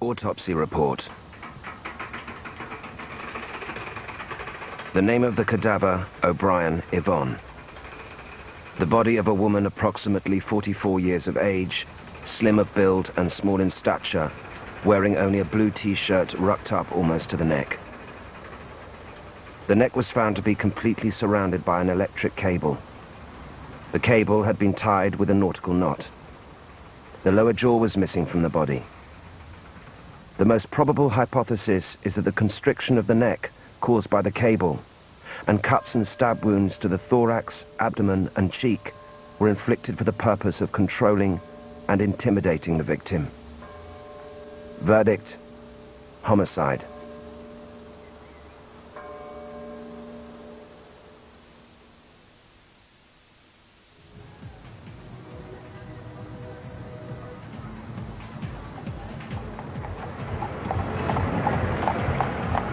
Autopsy report. The name of the cadaver, O'Brien, Yvonne. The body of a woman approximately 44 years of age, slim of build and small in stature, wearing only a blue t-shirt rucked up almost to the neck. The neck was found to be completely surrounded by an electric cable. The cable had been tied with a nautical knot. The lower jaw was missing from the body. The most probable hypothesis is that the constriction of the neck caused by the cable and cuts and stab wounds to the thorax, abdomen and cheek were inflicted for the purpose of controlling and intimidating the victim. Verdict: homicide.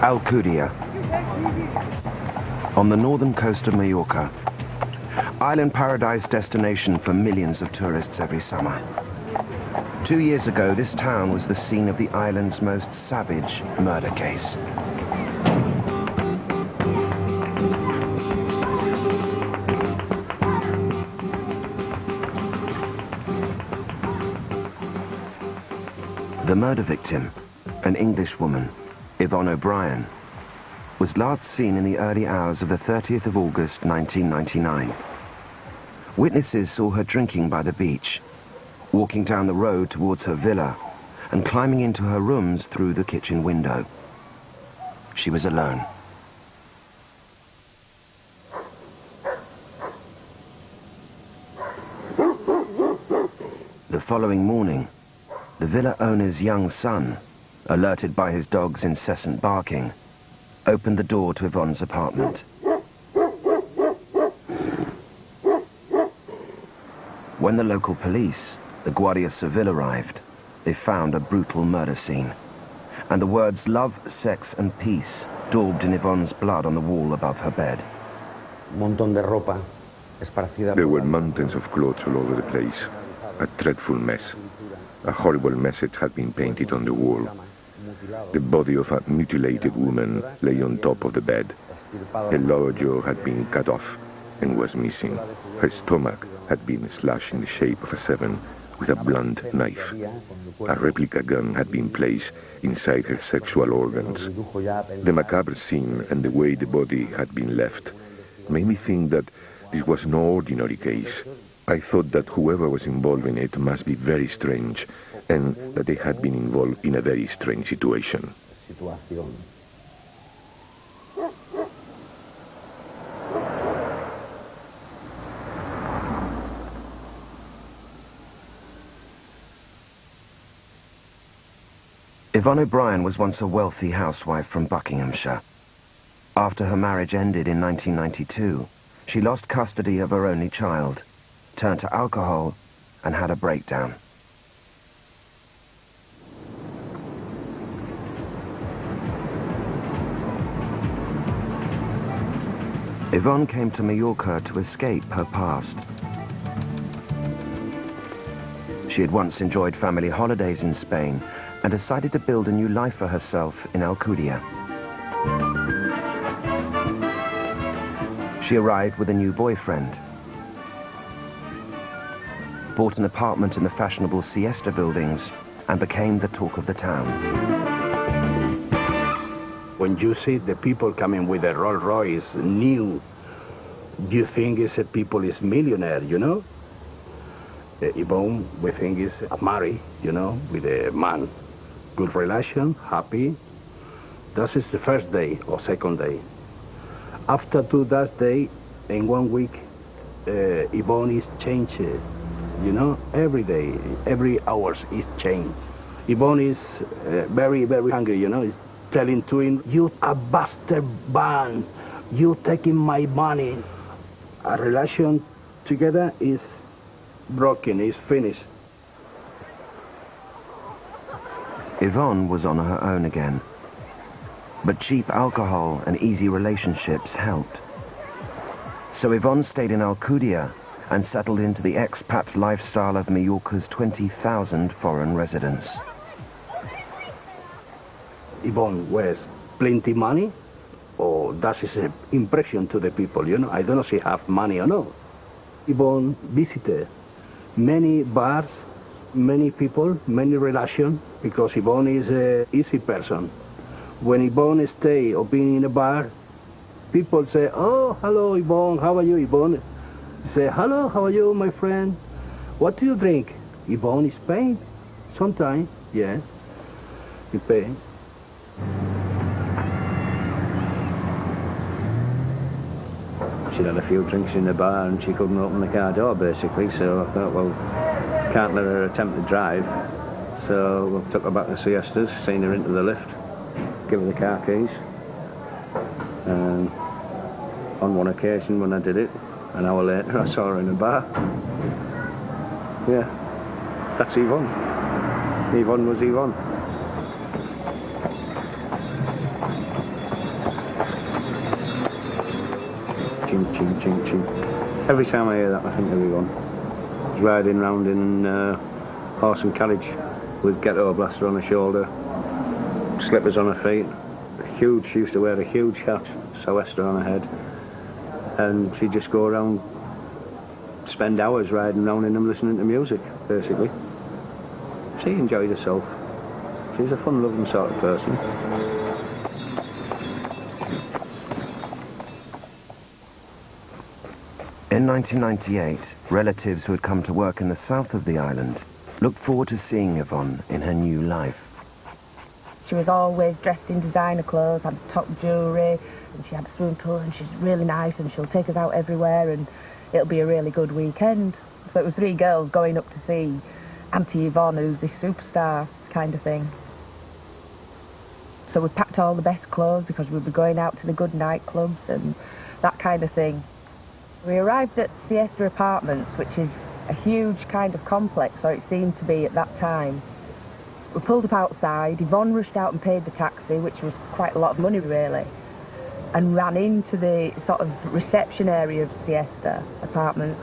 Alcudia. On the northern coast of Mallorca, island paradise destination for millions of tourists every summer. 2 years ago, this town was the scene of the island's most savage murder case. The murder victim, an English woman, Yvonne O'Brien, was last seen in the early hours of the 30th of August 1999. Witnesses saw her drinking by the beach, walking down the road towards her villa, and climbing into her rooms through the kitchen window. She was alone. The following morning, the villa owner's young son, alerted by his dog's incessant barking, opened the door to Yvonne's apartment. When the local police, the Guardia Civil, arrived, they found a brutal murder scene, and the words love, sex and peace daubed in Yvonne's blood on the wall above her bed. There were mountains of clothes all over the place. A dreadful mess. A horrible message had been painted on the wall. The body of a mutilated woman lay on top of the bed. Her lower jaw had been cut off and was missing. Her stomach had been slashed in the shape of a 7 with a blunt knife. A replica gun had been placed inside her sexual organs. The macabre scene and the way the body had been left made me think that this was no ordinary case. I thought that whoever was involved in it must be very strange, and that they had been involved in a very strange situation. Yvonne O'Brien was once a wealthy housewife from Buckinghamshire. After her marriage ended in 1992, she lost custody of her only child, turned to alcohol, and had a breakdown. Yvonne came to Mallorca to escape her past. She had once enjoyed family holidays in Spain and decided to build a new life for herself in Alcudia. She arrived with a new boyfriend, bought an apartment in the fashionable siesta buildings, and became the talk of the town. When you see the people coming with a Rolls Royce new, you think it's a people is millionaire, you know? Yvonne, we think is married, you know, with a man. Good relation, happy. That is the first day or second day. After that day, in 1 week, Yvonne is changed. You know, every day, every hour is changed. Yvonne is very, very hungry, you know, telling to him, you a bastard man, you taking my money. Our relation together is broken, is finished. Yvonne was on her own again, but cheap alcohol and easy relationships helped. So Yvonne stayed in Alcudia and settled into the expat lifestyle of Mallorca's 20,000 foreign residents. Yvonne wears plenty money, or does his impression to the people, you know? I don't know if she have money or not. Yvonne visited many bars, many people, many relations, because Yvonne is an easy person. When Yvonne stay or being in a bar, people say, oh, hello, Yvonne, how are you, Yvonne? Say, hello, how are you, my friend? What do you drink? Yvonne is paying. Sometimes, yeah, you pay. She'd had a few drinks in the bar and she couldn't open the car door, basically, so I thought, well, can't let her attempt to drive. So we took her back to Siestas, seen her into the lift, give her the car keys. And on one occasion when I did it, an hour later I saw her in a bar. Yeah, that's Yvonne. Yvonne was Yvonne. Ching, ching, ching, ching. Every time I hear that, I think of Yvonne. Riding round in horse and carriage with ghetto blaster on her shoulder, slippers on her feet, huge, she used to wear a huge hat, sou'wester on her head, and she'd just go around, spend hours riding around in them listening to music, basically. She enjoyed herself. She's a fun-loving sort of person. In 1998, relatives who had come to work in the south of the island looked forward to seeing Yvonne in her new life. She was always dressed in designer clothes, had top jewellery, and she had a swimming pool, and she's really nice, and she'll take us out everywhere, and it'll be a really good weekend. So it was 3 girls going up to see Auntie Yvonne, who's this superstar kind of thing. So we packed all the best clothes because we'd be going out to the good nightclubs and that kind of thing. We arrived at Siesta Apartments, which is a huge kind of complex, or it seemed to be at that time. We pulled up outside, Yvonne rushed out and paid the taxi, which was quite a lot of money really, and ran into the sort of reception area of Siesta Apartments.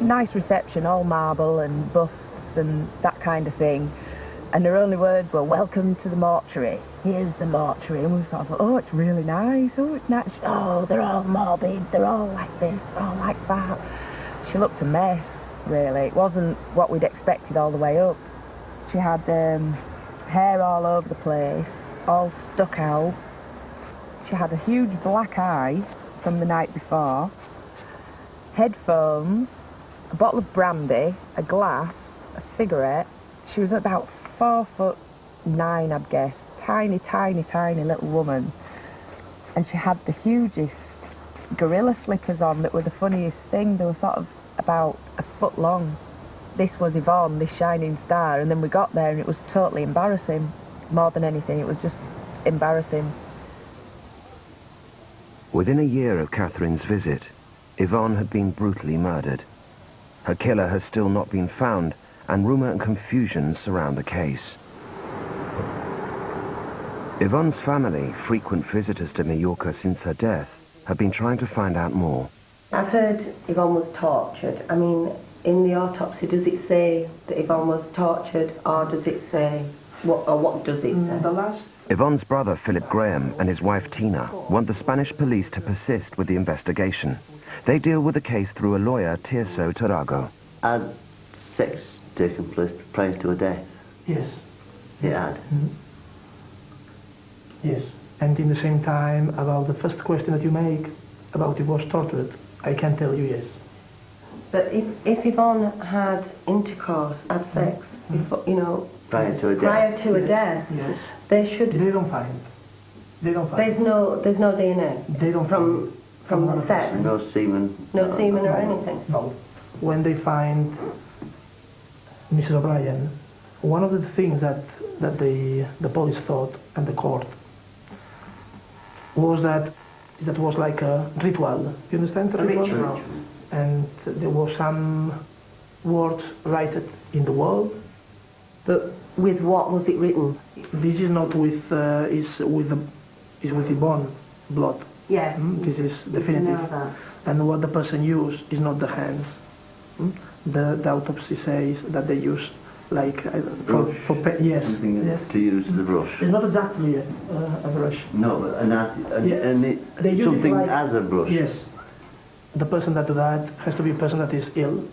Nice reception, all marble and busts and that kind of thing. And her only words were, welcome to the mortuary. Here's the mortuary. And we sort of thought, oh, it's really nice. Oh, it's nice. Oh, they're all morbid. They're all like this. They're all like that. She looked a mess, really. It wasn't what we'd expected all the way up. She had hair all over the place, all stuck out. She had a huge black eye from the night before, headphones, a bottle of brandy, a glass, a cigarette. She was about 4'9", I'd guess. Tiny, tiny, tiny little woman. And she had the hugest gorilla slippers on that were the funniest thing. They were sort of about a foot long. This was Yvonne, this shining star, and then we got there and it was totally embarrassing. More than anything, it was just embarrassing. Within a year of Catherine's visit, Yvonne had been brutally murdered. Her killer has still not been found, and rumour and confusion surround the case. Yvonne's family, frequent visitors to Mallorca since her death, have been trying to find out more. I've heard Yvonne was tortured. I mean, in the autopsy, does it say that Yvonne was tortured, or does it say, what does it say? Yvonne's brother, Philip Graham, and his wife, Tina, want the Spanish police to persist with the investigation. They deal with the case through a lawyer, Tirso Tarago. Had sex taken place prior to her death? Yes. It had? Mm-hmm. Yes. And in the same time, about the first question that you make, about if was tortured, I can tell you yes. But if Yvonne had intercourse, had sex, before, you know, prior to her death, yes. They should. They don't find. They don't find. There's no DNA. They don't from the sex. No semen. No semen or anything. No. When they find Mrs. O'Brien, one of the things that the police thought and the court was that was like a ritual. You understand? A ritual. And there was some words written in the wall. But with what was it written? This is not with is with Yvonne blood. Yeah. This is definitive. And what the person used is not the hands. The autopsy says that they use like yes, Something yes. to use as a brush. It's not exactly a brush. No, but They use it something like- as a brush. Yes. The person that do that has to be a person that is ill,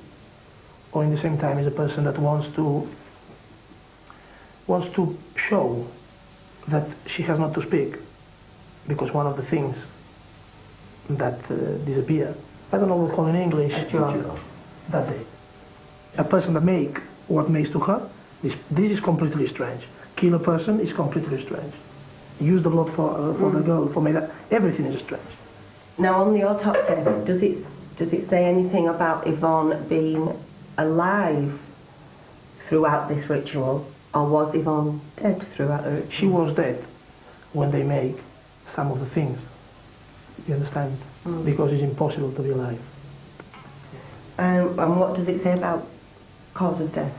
or in the same time is a person that wants to show that she has not to speak, because one of the things that disappear, I don't know what we call in English. That's it. A person that make what makes to her, this is completely strange. Kill a person is completely strange. Use the blood for the girl, for me, everything is strange. Now, on the autopsy, does it say anything about Yvonne being alive throughout this ritual, or was Yvonne dead throughout the ritual? She was dead when they make some of the things. You understand? Because it's impossible to be alive. And what does it say about cause of death?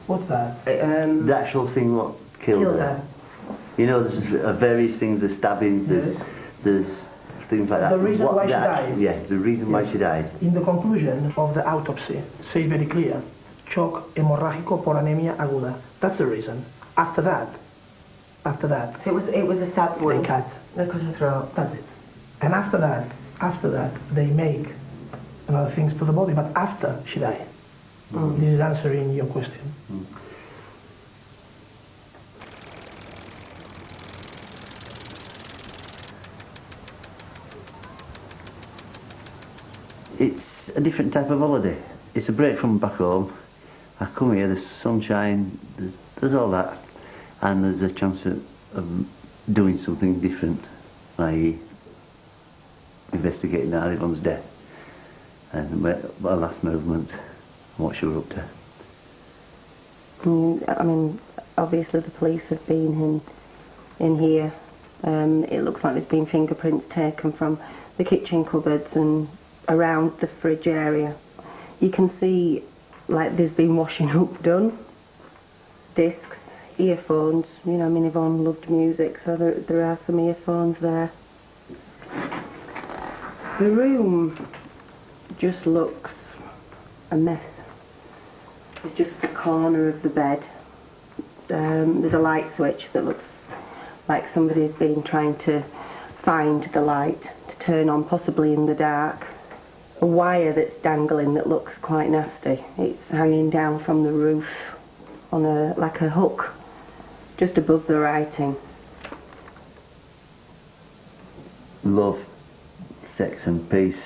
What's that? The actual thing what killed her. You know, there's various things, there's stabbings, there's things like that. The reason why she died? Yes, the reason why she died. In the conclusion of the autopsy, say very clear, shock hemorrágico por anemia aguda. That's the reason. After that, It was a stab wound. they cut. They cut her throat. That's it. And after that, they make another things to the body, but after she died. This is answering your question. It's a different type of holiday. It's a break from back home. I come here, there's sunshine, there's all that, and there's a chance of doing something different, i.e. investigating Ivon's death and our last movement, what she was up to. I mean, obviously the police have been in here. It looks like there's been fingerprints taken from the kitchen cupboards and around the fridge area. You can see like there's been washing up done. Discs, earphones, you know, I mean, Yvonne loved music, so there are some earphones there. The room just looks a mess. It's just the corner of the bed. There's a light switch that looks like somebody's been trying to find the light to turn on, possibly in the dark. A wire that's dangling that looks quite nasty. It's hanging down from the roof on like a hook just above the writing. Love, sex and peace.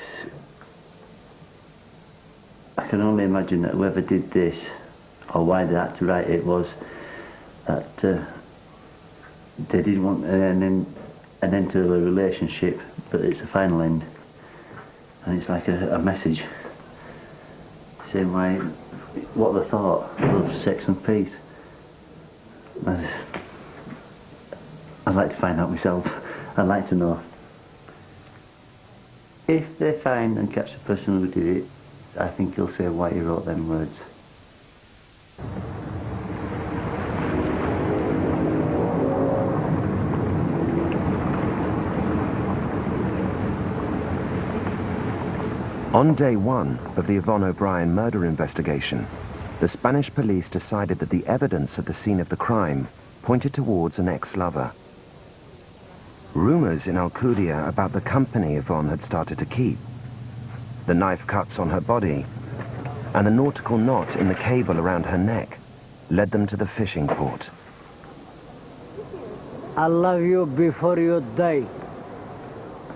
I can only imagine that whoever did this, or why they had to write it, was that they didn't want an end to a relationship, but it's a final end. And it's like a message saying what they thought, love, sex and peace. I'd like to find out myself. I'd like to know. If they find and catch the person who did it, I think he'll say why he wrote them words. On day one of the Yvonne O'Brien murder investigation, the Spanish police decided that the evidence at the scene of the crime pointed towards an ex-lover. Rumours in Alcudia about the company Yvonne had started to keep, the knife cuts on her body, and the nautical knot in the cable around her neck led them to the fishing port. I love you before you die.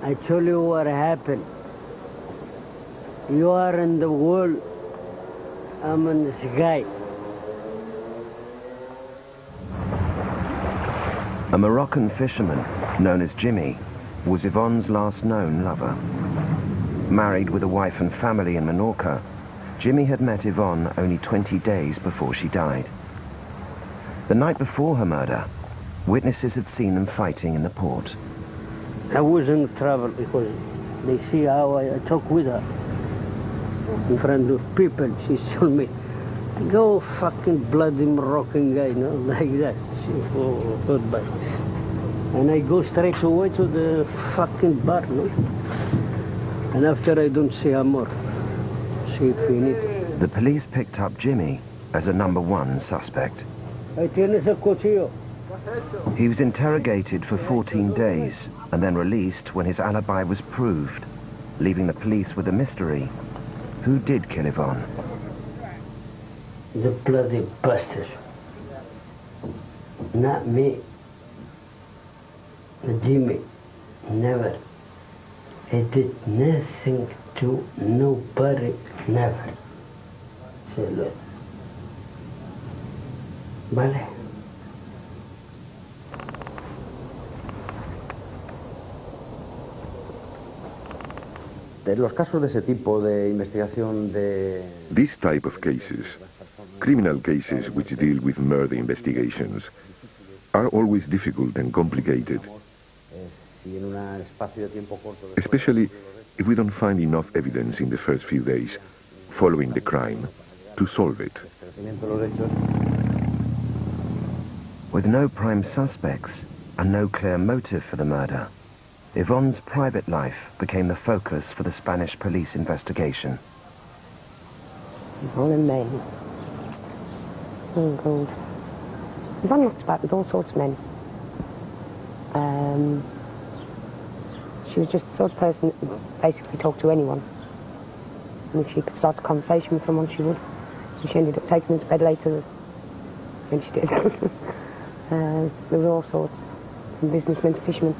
I tell you what happened. You are in the world, I'm in the sky. A Moroccan fisherman, known as Jimmy, was Yvonne's last known lover. Married with a wife and family in Mallorca, Jimmy had met Yvonne only 20 days before she died. The night before her murder, witnesses had seen them fighting in the port. I was in trouble because they see how I talk with her. In front of people, she told me, go fucking bloody Moroccan guy, no, like that. She, oh, goodbye. And I go straight away to the fucking bar, no? And after I don't see her more. She finished. The police picked up Jimmy as a #1 suspect. Ahí tienes el cuchillo. He was interrogated for 14 days and then released when his alibi was proved, leaving the police with a mystery. Who did kill Yvonne? The bloody bastard. Not me. Jimmy. Never. I did nothing to nobody. Never. Say, look. Vale. Los casos de ese tipo de investigación de... This type of cases, criminal cases which deal with murder investigations, are always difficult and complicated, especially if we don't find enough evidence in the first few days following the crime to solve it. With no prime suspects and no clear motive for the murder, Yvonne's private life became the focus for the Spanish police investigation. Yvonne and men. Oh, God. Yvonne looked about with all sorts of men. She was just the sort of person that would basically talk to anyone. And if she could start a conversation with someone, she would. And she ended up taking them to bed later than she did. There were all sorts, from businessmen to fishermen.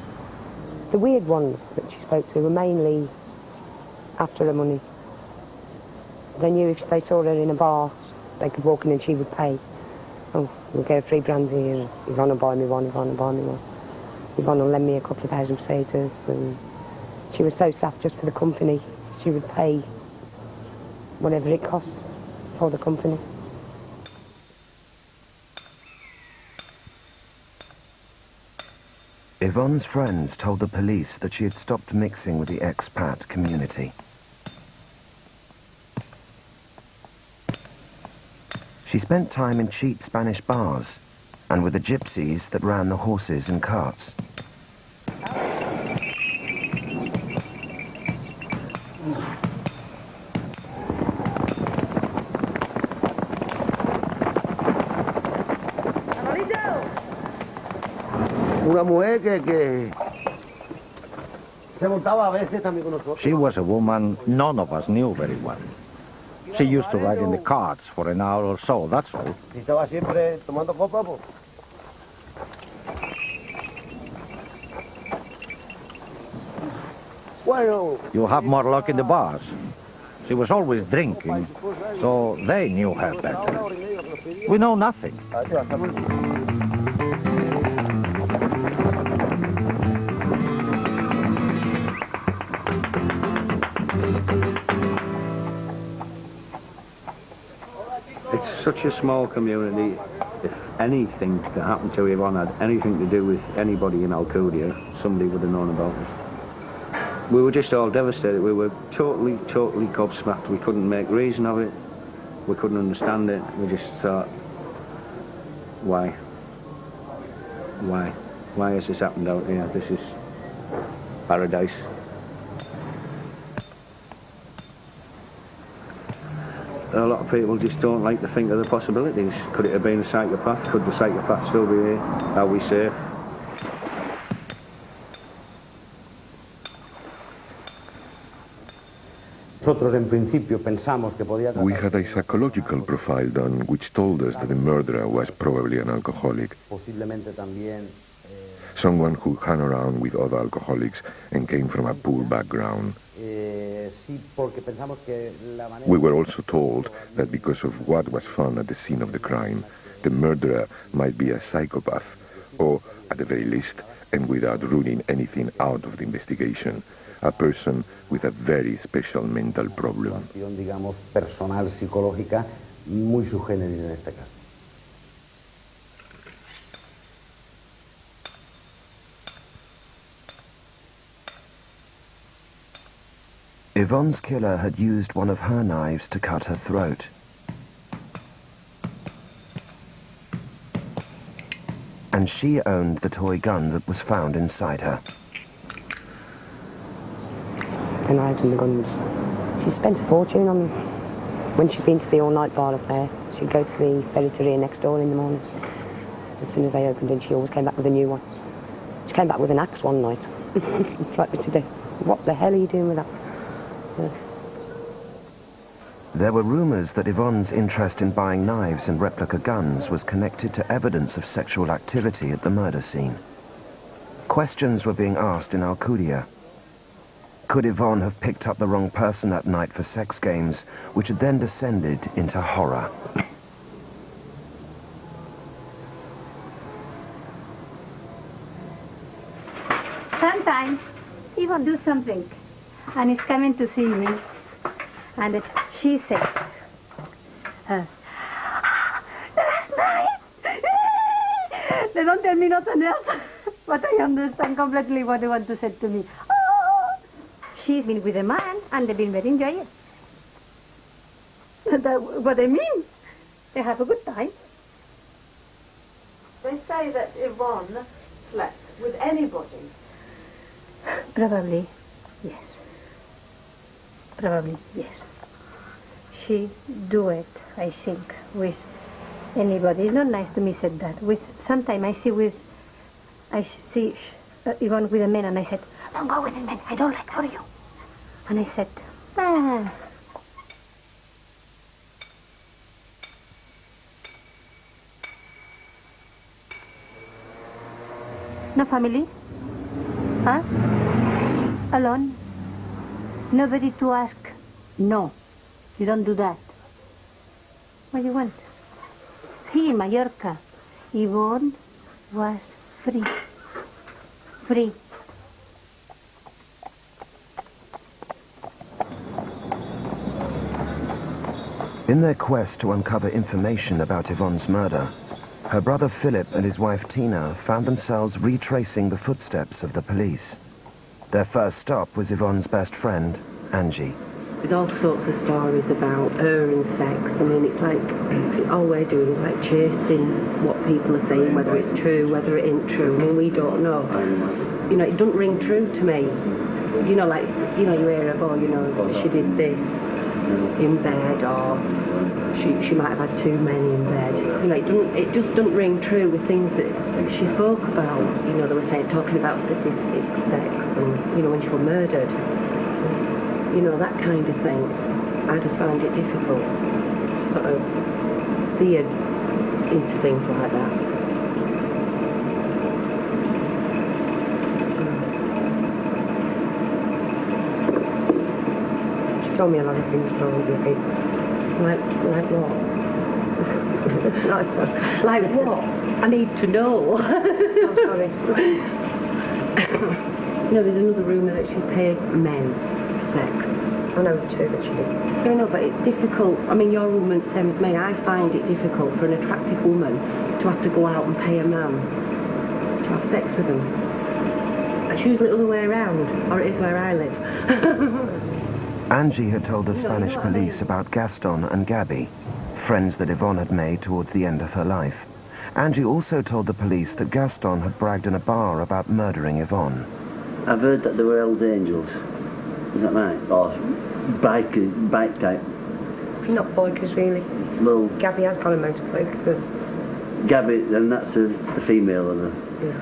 The weird ones that she spoke to were mainly after her money. They knew if they saw her in a bar, they could walk in and she would pay. Oh, we'll get a free brandy, and Yvonne will buy me one, Yvonne will buy me one. Yvonne will lend me a couple of thousand pesetas, and she was so saft just for the company. She would pay whatever it cost for the company. Yvonne's friends told the police that she had stopped mixing with the expat community. She spent time in cheap Spanish bars and with the gypsies that ran the horses and carts. She was a woman none of us knew very well. She used to ride in the carts for an hour or so, that's all. You'll have more luck in the bars. She was always drinking, so they knew her better. We know nothing. It's such a small community. If anything that happened to Yvonne had anything to do with anybody in Alcudia, somebody would have known about it. We were just all devastated. We were totally gobsmacked. We couldn't make reason of it. We couldn't understand it. We just thought, why? Why has this happened out here? This is paradise. A lot of people just don't like to think of the possibilities. Could it have been a psychopath? Could the psychopath still be here? Are we safe? We had a psychological profile done which told us that the murderer was probably an alcoholic. Someone who hung around with other alcoholics and came from a poor background. We were also told that because of what was found at the scene of the crime, the murderer might be a psychopath, or at the very least, and without ruling anything out of the investigation, a person with a very special mental problem. Yvonne's killer had used one of her knives to cut her throat. And she owned the toy gun that was found inside her. The knives and the guns. She spent a fortune on them. When she'd been to the all-night bar up there, she'd go to the ferreteria next door in the morning. As soon as they opened it, she always came back with a new one. She came back with an axe one night. Like me today. What the hell are you doing with that? Yeah. There were rumours that Yvonne's interest in buying knives and replica guns was connected to evidence of sexual activity at the murder scene. Questions were being asked in Alcudia. Could Yvonne have picked up the wrong person that night for sex games, which had then descended into horror? Sometimes he will do something, and he's coming to see me, and she says, last night, they don't tell me nothing else, but I understand completely what they want to say to me. Oh, she's been with a man, and they've been very enjoying. That's what I mean. They have a good time. They say that Yvonne slept with anybody. Probably, yes. Probably, yes. She do it, I think, with anybody. It's not nice to me said that. Sometimes I see Yvonne with a man, and I said, don't go with a man, I don't like for you. And I said, No family? Huh? Alone? Nobody to ask? No. You don't do that. What do you want? Here in Mallorca, Yvonne was free. Free. In their quest to uncover information about Yvonne's murder, her brother Philip and his wife Tina found themselves retracing the footsteps of the police. Their first stop was Yvonne's best friend, Angie. There's all sorts of stories about her and sex. I mean, it's like, all we're doing is like chasing what people are saying, whether it's true, whether it ain't true. I mean, we don't know. You know, it doesn't ring true to me. You know, like, you know, you hear of, oh, you know, she did this in bed, or she might have had too many in bed. You know, it just doesn't ring true with things that she spoke about. You know, they were talking about statistics, sex, and, you know, when she was murdered. You know, that kind of thing. I just found it difficult to sort of veer into things like that. She told me a lot of things probably. Like what? like what? I need to know. I'm sorry. You know, there's another rumour that she paid men sex. I know too that she did. No, no, but it's difficult. I mean, your woman, same as me, I find it difficult for an attractive woman to have to go out and pay a man to have sex with them. It's usually the other way around, or it is where I live. Angie had told the Spanish police about Gaston and Gabby, friends that Yvonne had made towards the end of her life. Angie also told the police that Gaston had bragged in a bar about murdering Yvonne. I've heard that there were Hells Angels. Is that right? Or bike type? Not bikers, really. Well, Gabby has got a motorbike, but... Gabby, then that's the female of the... Yeah.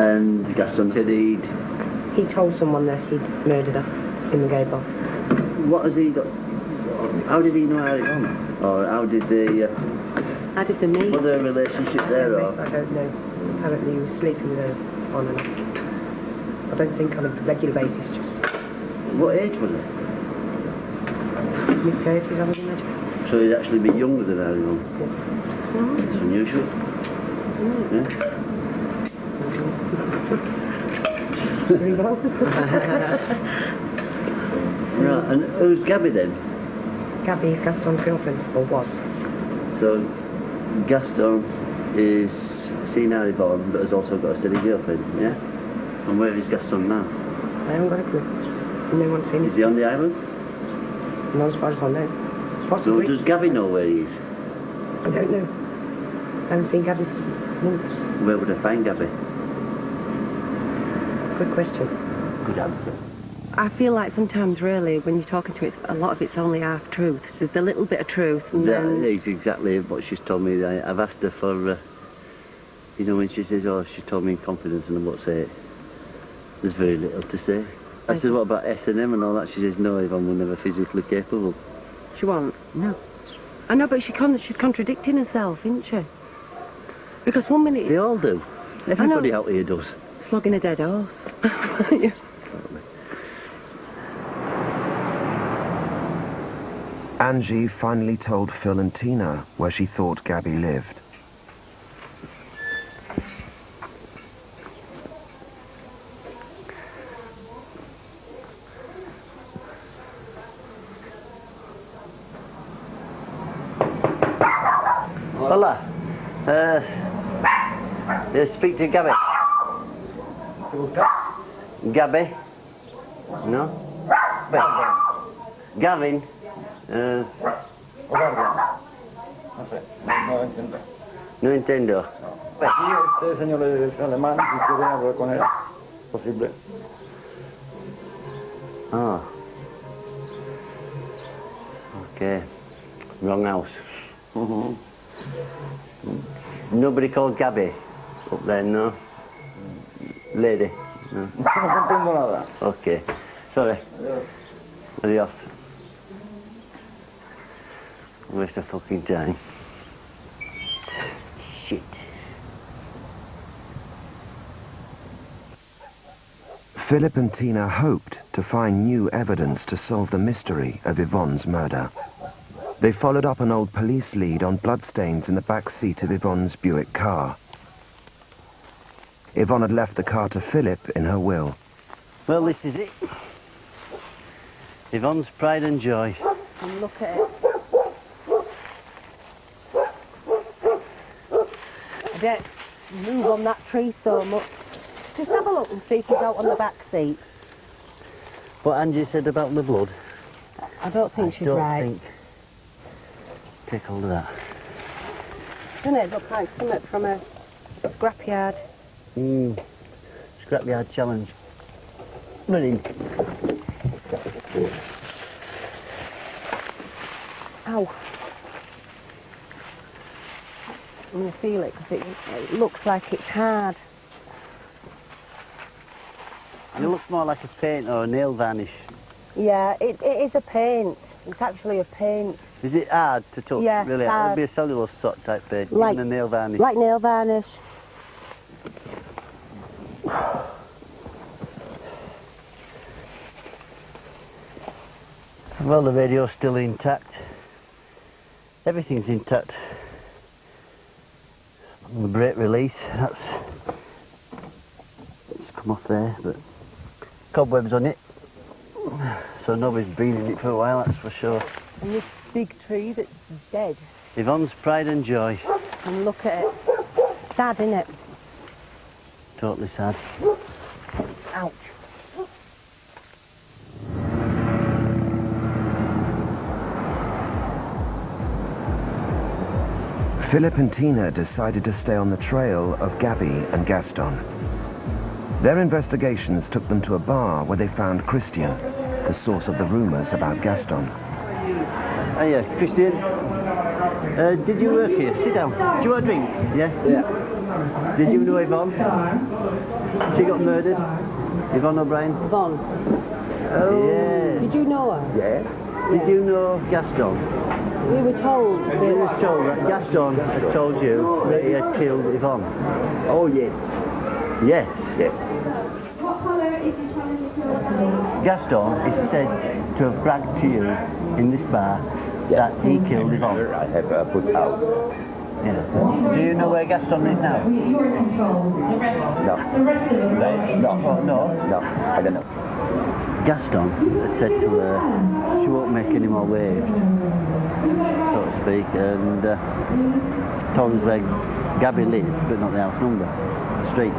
And Gaston said He told someone that he'd murdered her in the gay bar. What has he got? How did he know how it went? Or how did they... How did they meet? Was there a relationship there, or...? I don't know. Apparently he was sleeping with her on and off. I don't think on a regular basis, just... What age was it? Mid-30s, I would imagine. So he'd actually a bit younger than Ivon? Yeah. It's unusual. Yeah. Very well. Right, and who's Gabby then? Gabby is Gaston's girlfriend, or was. So Gaston is seen Ivon, but has also got a steady girlfriend, yeah? And where is Gaston now? I haven't got a clue. No one's seen him. Is he on the island? Not as far as I know. Possibly. So does Gabby know where he is? I don't know. I haven't seen Gabby for months. Where would I find Gabby? Good question. Good answer. I feel like sometimes, really, when you're talking to it, a lot of it's only half truth. There's a little bit of truth, and then... That is exactly what she's told me. I've asked her for, you know, when she says, oh, she told me in confidence and I won't say it. There's very little to say. I said, what about S&M and all that? She says, no, Yvonne was never physically capable. She won't? No. I know, but she's contradicting herself, isn't she? Because 1 minute... They all do. Everybody out here does. Flogging a dead horse. Yeah. Angie finally told Phil and Tina where she thought Gabby lived. Hola. Speak to Gabby. Gabby? No? Gavin? No entiendo. Sí, este señor es alemán y quiere hablar con él. Posible. Oh. Okay. Wrong house. Nobody called Gabby up there, no? Lady? No. No comprendo nada. Okay. Sorry. Adios. Waste of fucking time. Shit. Philip and Tina hoped to find new evidence to solve the mystery of Yvonne's murder. They followed up an old police lead on bloodstains in the back seat of Yvonne's Buick car. Yvonne had left the car to Philip in her will. Well, this is it. Yvonne's pride and joy. And look at it. I don't move on that tree so much. Just have a look and see if he's out on the back seat. What Angie said about the blood. I don't think she's right. Take hold of that. Doesn't it look like something from a scrapyard? Scrapyard challenge. Running. Ow. I'm going to feel it because it looks like it's hard. It looks more like a paint or a nail varnish. Yeah, it is a paint. It's actually a paint. Is it hard to touch? Yeah, really? hard. It would be a cellulose sort type paint, Like, even a nail varnish. Like nail varnish. Well, the radio's still intact. Everything's intact. The brake release, that's come off there, but cobwebs on it. So nobody's been in it for a while, that's for sure. And this big tree that's dead. Yvonne's pride and joy. And look at it. Sad, isn't it? Totally sad. Ouch. Philip and Tina decided to stay on the trail of Gabby and Gaston. Their investigations took them to a bar where they found Christian, the source of the rumors about Gaston. Hiya, Christian. Did you work here? Sit down. Do you want a drink? Yeah? Yeah. Did you know Yvonne? She got murdered? Yvonne O'Brien? Yvonne. Oh. Yeah. Did you know her? Yeah. Did you know Gaston? We were told. We were told that Gaston had told you that he had killed Yvonne. Oh, yes. Yes. Yes. Gaston is said to have bragged to you in this bar that he killed Yvonne. I have put out. Yeah. Do you know where Gaston is now? No. No. No, I don't know. Gaston had said to her she won't make any more waves, so to speak, and told us where Gabby lived, but not the house number, the street.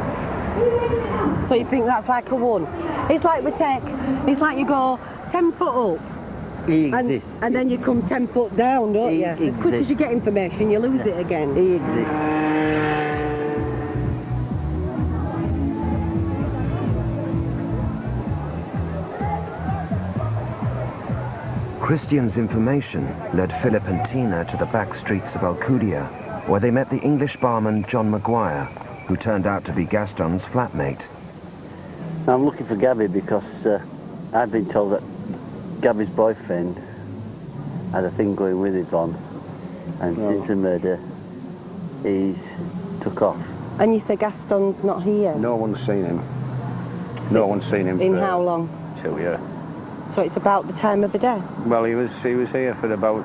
So you think that's like a one? It's like it's like you go 10 foot up. He exists. And then you come 10 foot down, don't you? As quick as you get information, you lose it again. He exists. Christian's information led Philip and Tina to the back streets of Alcudia, where they met the English barman John Maguire, who turned out to be Gaston's flatmate. I'm looking for Gabby because I've been told that Gabby's boyfriend had a thing going with Yvonne, and since the murder, he's took off. And you say Gaston's not here? No one's seen him. No one's seen him. In how long? 2 years. So it's about the time of the death? Well, he was here for about,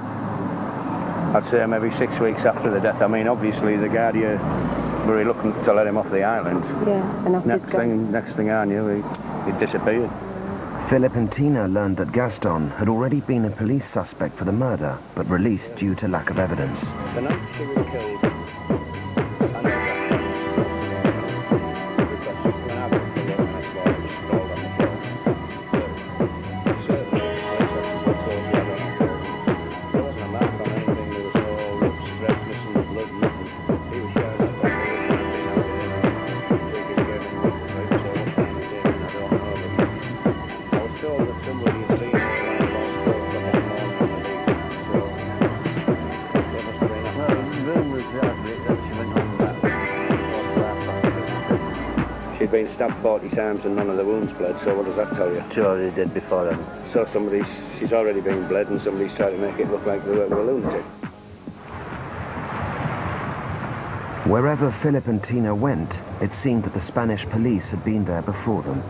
I'd say maybe 6 weeks after the death. I mean, obviously the Guardia were looking to let him off the island. Yeah, and next thing I knew, he disappeared. Philip and Tina learned that Gaston had already been a police suspect for the murder, but released due to lack of evidence. The night she was killed, she'd been stabbed 40 times and none of the wounds bled, so what does that tell you? She already did before then. So she's already been bled and somebody's trying to make it look like they were a lunatic. Wherever Philip and Tina went, it seemed that the Spanish police had been there before them.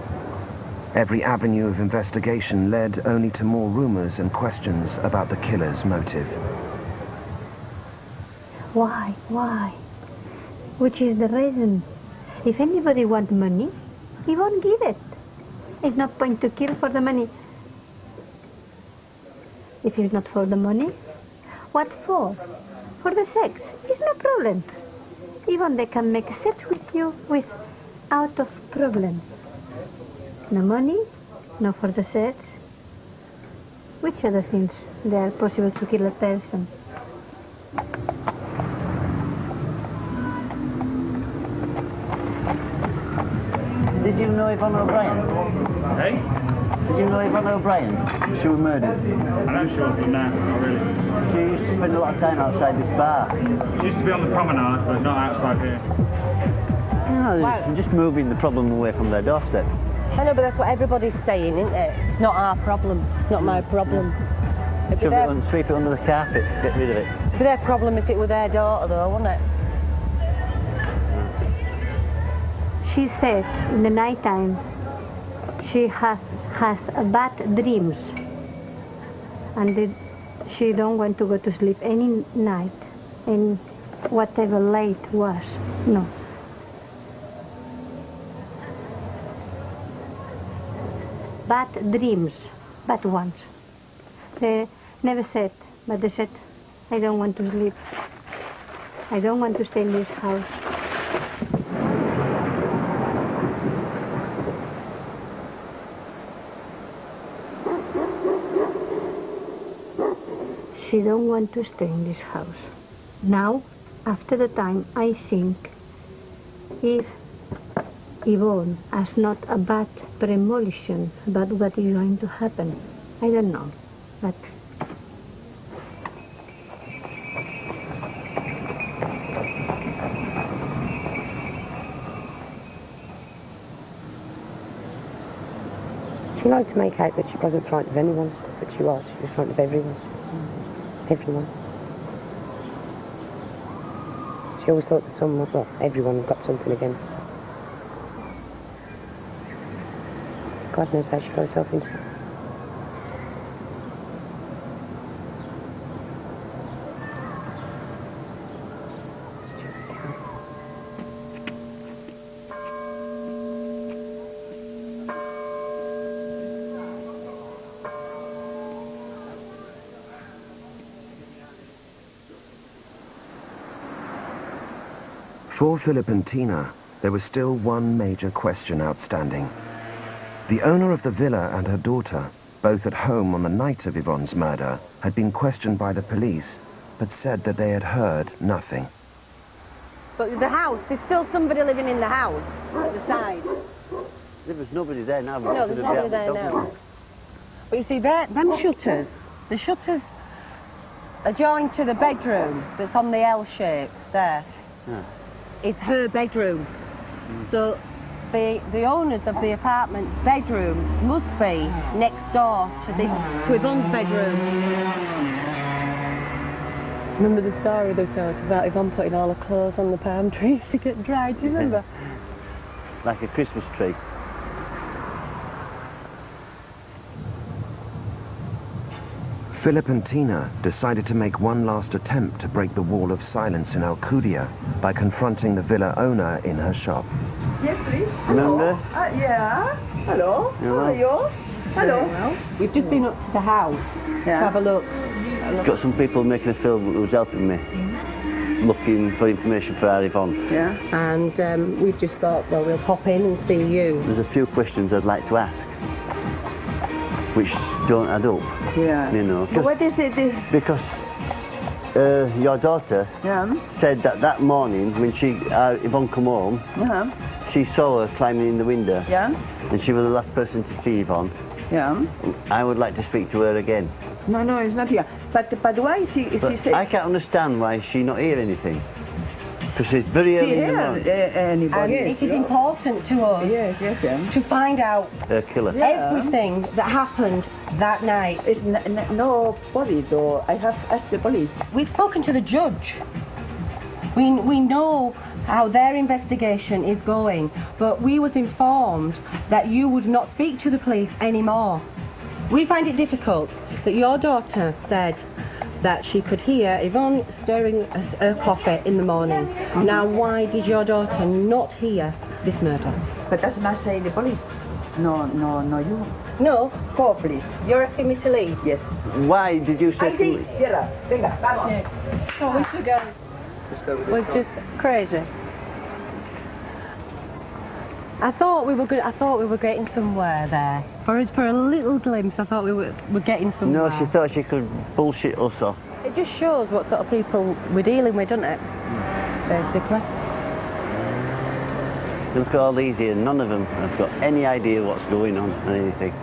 Every avenue of investigation led only to more rumors and questions about the killer's motive. Why? Why? Which is the reason? If anybody wants money, he won't give it. It's no point to kill for the money. If it's not for the money, what for? For the sex. It's no problem. Even they can make sex with you without of problem. No money, no for the sex. Which other things they are possible to kill a person? Did you know Yvonne O'Brien? Hey? Did you know Yvonne O'Brien? She was murdered. I know she was, but no, not really. She used to spend a lot of time outside this bar. She used to be on the promenade, but not outside here. No, they're just moving the problem away from their doorstep. I know, but that's what everybody's saying, isn't it? It's not our problem. It's not my problem. Shove it and sweep it under the carpet, get rid of it. It'd be their problem if it were their daughter, though, wouldn't it? She said in the night time she has bad dreams and she don't want to go to sleep any night and whatever late was. No. Bad dreams, bad ones. They never said, but they said, I don't want to sleep. I don't want to stay in this house. She don't want to stay in this house. Now, after the time, I think if Yvonne has not a bad premonition about what is going to happen, I don't know, but She liked to make out that she wasn't frightened of anyone, but she was. She was frightened of everyone. Everyone. She always thought that someone, well, everyone got something against her. God knows how she got herself into it. For Philip and Tina, there was still one major question outstanding. The owner of the villa and her daughter, both at home on the night of Yvonne's murder, had been questioned by the police, but said that they had heard nothing. But the house, there's still somebody living in the house at the side. There was nobody there now. No, there's nobody there now. But you see, them shutters, The shutters are joined to the bedroom that's on the L shape there. Yeah. It's her bedroom. So the owners of the apartment's bedroom must be next door to Yvonne's bedroom. Remember the story they told about Yvonne putting all her clothes on the palm trees to get dried, do you remember? Like a Christmas tree. Philip and Tina decided to make one last attempt to break the wall of silence in Alcudia by confronting the villa owner in her shop. Yes, please. Remember? Yeah. Hello. Hello. How are you? Hello. Well, we've just been up to the house to have a look. Got some people making a film who was helping me, looking for information for our Yvonne. Yeah. And we've just thought, well, we'll pop in and see you. There's a few questions I'd like to ask, which don't add up. Yeah. You know. But what is it? Because your daughter said that morning when Yvonne come home, she saw her climbing in the window. Yeah. And she was the last person to see Yvonne. Yeah. I would like to speak to her again. No, it's not here. But why is she said... I can't understand why she not hear anything. Because it's very early in the morning. Anybody. It is important to us to find out Her killer. everything that happened that night. It's nobody, though. I have asked the police. We've spoken to the judge. We know how their investigation is going, but we was informed that you would not speak to the police anymore. We find it difficult that your daughter said that she could hear Yvonne stirring her coffee in the morning. Now, why did your daughter not hear this murder? But that's not say the police. No, you. No? Go, please. You're asking me to leave? Yes. Why did you say to me? Venga, vamos. Oh, we should go. It was just crazy. I thought we were getting somewhere there. For a little glimpse, I thought we were getting somewhere. No, she thought she could bullshit us off. It just shows what sort of people we're dealing with, doesn't it? Basically. Look at all these here, none of them have got any idea what's going on or anything.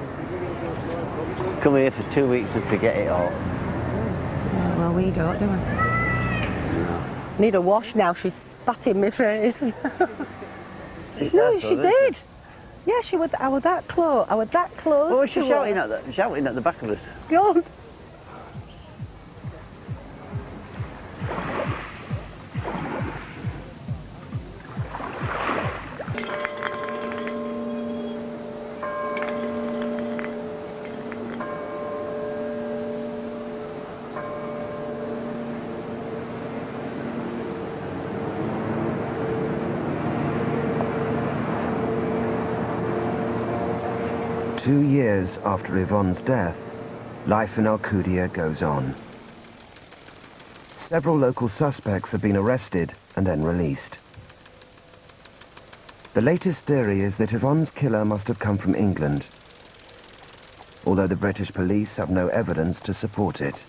Come here for 2 weeks and forget it all. Yeah, well, we don't, do we? No. Need a wash now, she's spat in my face. No, she did. Yeah, I was that close. What was she shouting at the back of us? Go on. Two years after Yvonne's death, life in Alcudia goes on. Several local suspects have been arrested and then released. The latest theory is that Yvonne's killer must have come from England, although the British police have no evidence to support it.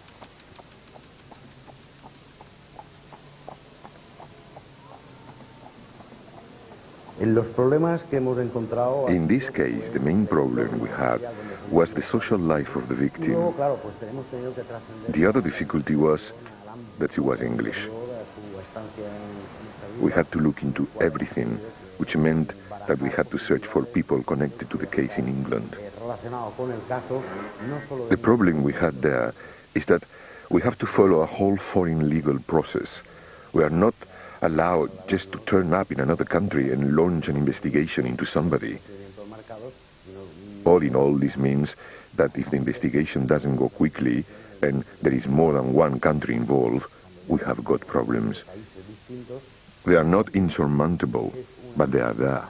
In this case, the main problem we had was the social life of the victim. The other difficulty was that she was English. We had to look into everything, which meant that we had to search for people connected to the case in England. The problem we had there is that we have to follow a whole foreign legal process. We are not allowed just to turn up in another country and launch an investigation into somebody. All in all, this means that if the investigation doesn't go quickly and there is more than one country involved, we have got problems. They are not insurmountable, but they are there.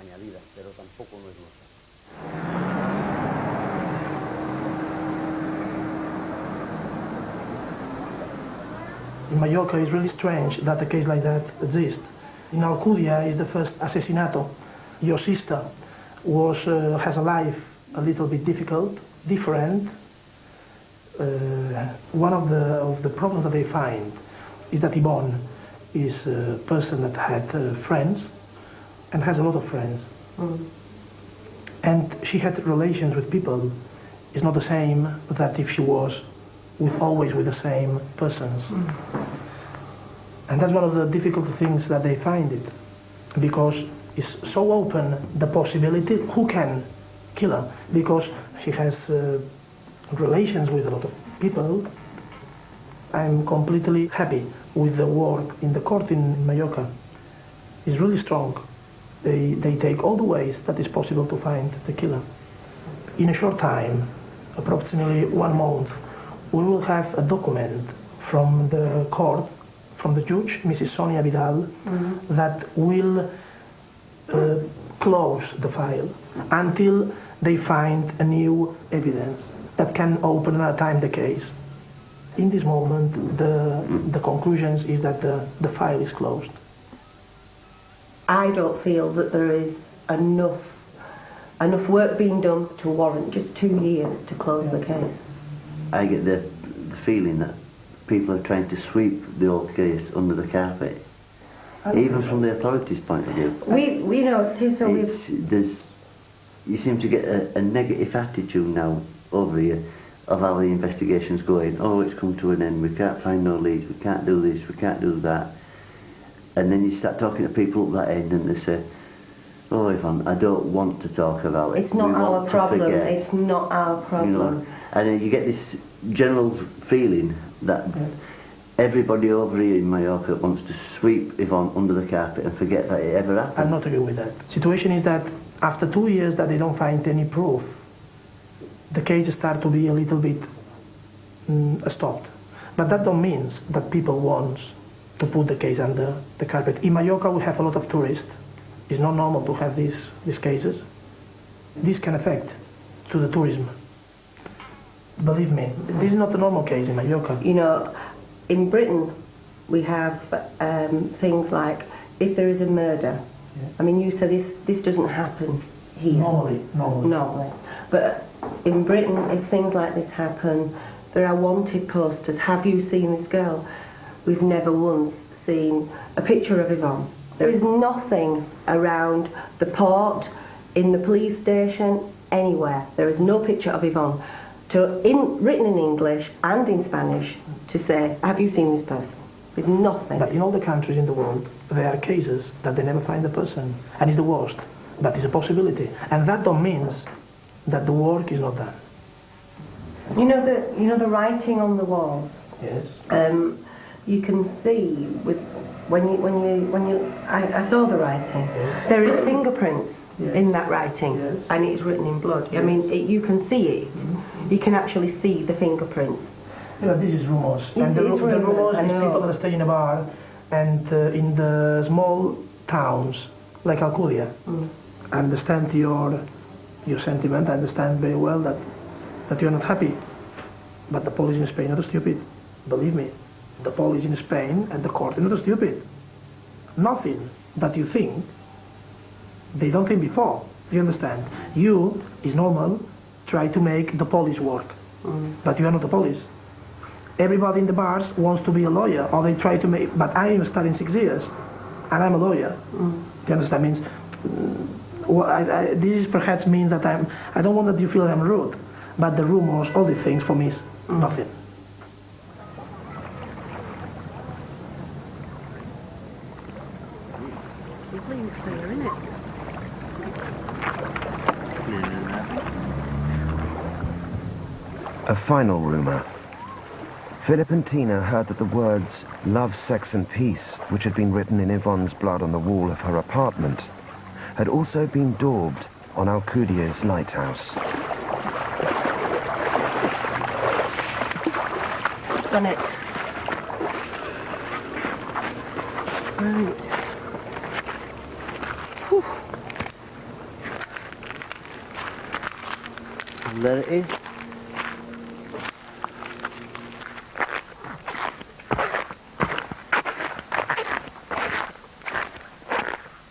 In Mallorca, it's really strange that a case like that exists. In Alcudia is the first assassinato. Your sister has a life a little bit different. One of the problems that they find is that Yvonne is a person that had friends and has a lot of friends. And she had relations with people. It's not the same that if she was always with the same persons. And that's one of the difficult things that they find it, because it's so open, the possibility, who can kill her, because she has relations with a lot of people. I'm completely happy with the work in the court in Mallorca. It's really strong. They take all the ways that is possible to find the killer. In a short time, approximately 1 month, we will have a document from the court, from the judge, Mrs. Sonia Vidal, that will close the file until they find a new evidence that can open and time the case. In this moment, the conclusion is that the file is closed. I don't feel that there is enough work being done to warrant just 2 years to close the case. I get the feeling that people are trying to sweep the whole case under the carpet, even from the authorities' point of view. We know too, so you seem to get a negative attitude now over here of how the investigation's going. Oh, it's come to an end, we can't find no leads, we can't do this, we can't do that. And then you start talking to people at that end and they say, oh, Yvonne, I don't want to talk about it. It's not our problem, it's not our problem. You know, and you get this general feeling that everybody over here in Mallorca wants to sweep Yvonne under the carpet and forget that it ever happened. I'm not agree with that. Situation is that after 2 years that they don't find any proof, the case start to be a little bit stopped. But that don't mean that people want to put the case under the carpet. In Mallorca we have a lot of tourists. It's not normal to have these cases. This can affect to the tourism. Believe me, this is not a normal case in Mallorca. You know, in Britain we have things like if there is a murder. I mean, you said this doesn't happen here. Normally. No. But in Britain, if things like this happen, there are wanted posters. Have you seen this girl? We've never once seen a picture of Yvonne. There is nothing around the port, in the police station, anywhere. There is no picture of Yvonne. Written in English and in Spanish to say, have you seen this person? There's nothing. But in all the countries in the world, there are cases that they never find the person. And it's the worst. But it's a possibility. And that don't mean that the work is not done. You know the writing on the walls? Yes. You can see I saw the writing. Yes. There is fingerprints in that writing, and it's written in blood. Yes. I mean, you can see it. You can actually see the fingerprints. You know, this is rumors. And the rumors is people that stay in a bar and in the small towns like Alcudia. I understand your sentiment. I understand very well that you're not happy. But the police in Spain are not stupid. Believe me. The police in Spain and the court are not stupid. Nothing that you think, they don't think before. You understand? You, is normal, try to make the police work. But you are not the police. Everybody in the bars wants to be a lawyer, or they try to make, but I am studying 6 years, and I'm a lawyer. You understand? Means, this perhaps means that I don't want that you feel that I'm rude, but the rumors, all these things for me is nothing. A final rumour. Philip and Tina heard that the words love, sex and peace, which had been written in Yvonne's blood on the wall of her apartment, had also been daubed on Alcudia's lighthouse. Done it. Right. Whew. And there it is.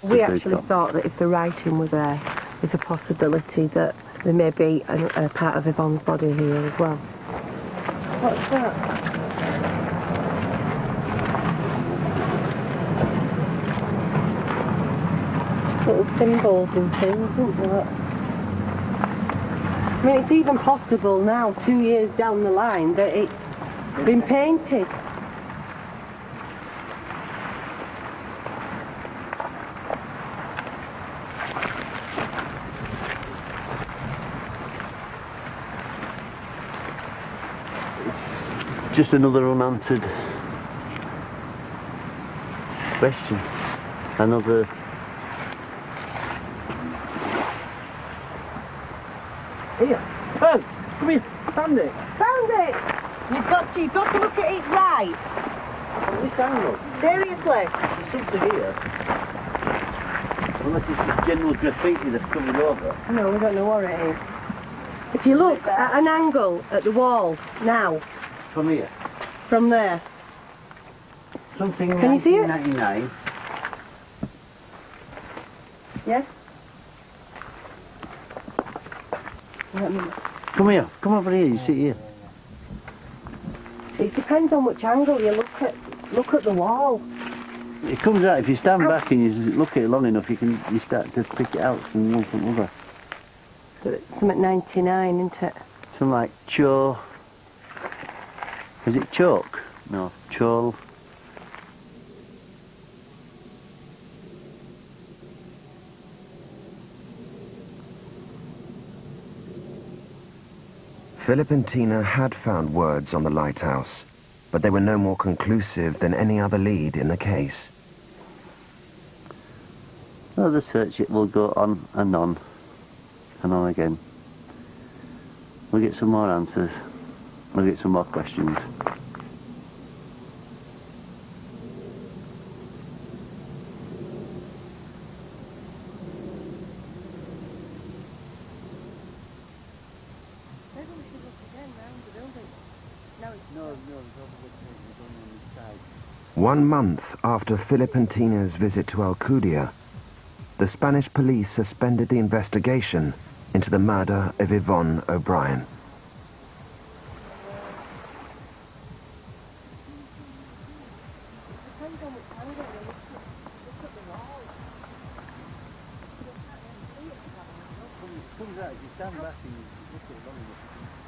We actually thought that if the writing were there, there's a possibility that there may be a part of Yvonne's body here as well. What's that? Little symbols and things, isn't there? I mean, it's even possible now, 2 years down the line, that Been painted. Just another unanswered question. Another... Here. Oh, come here. Found it. Found it! You've got to look at it right. From this angle. Seriously. There's something here. Unless it's just general graffiti that's coming over. No, we don't know what it is. If you look at an angle at the wall now, From here. from there, Something in Can you see it? 1999. yes? Come here. Come over here. You sit here. It depends on which angle you look at. Look at the wall. It comes out if you stand back and you look at it long enough. You start to pick it out from one from other. Something at 99, isn't it? Something like cho. Is it chalk? No, chol. Philip and Tina had found words on the lighthouse, but they were no more conclusive than any other lead in the case. Well, the search it will go on and on again. We'll get some more answers. We'll get some more questions. One month after Philip and Tina's visit to Alcudia, the Spanish police suspended the investigation into the murder of Yvonne O'Brien. Comes out if you stand back and you look at it long enough.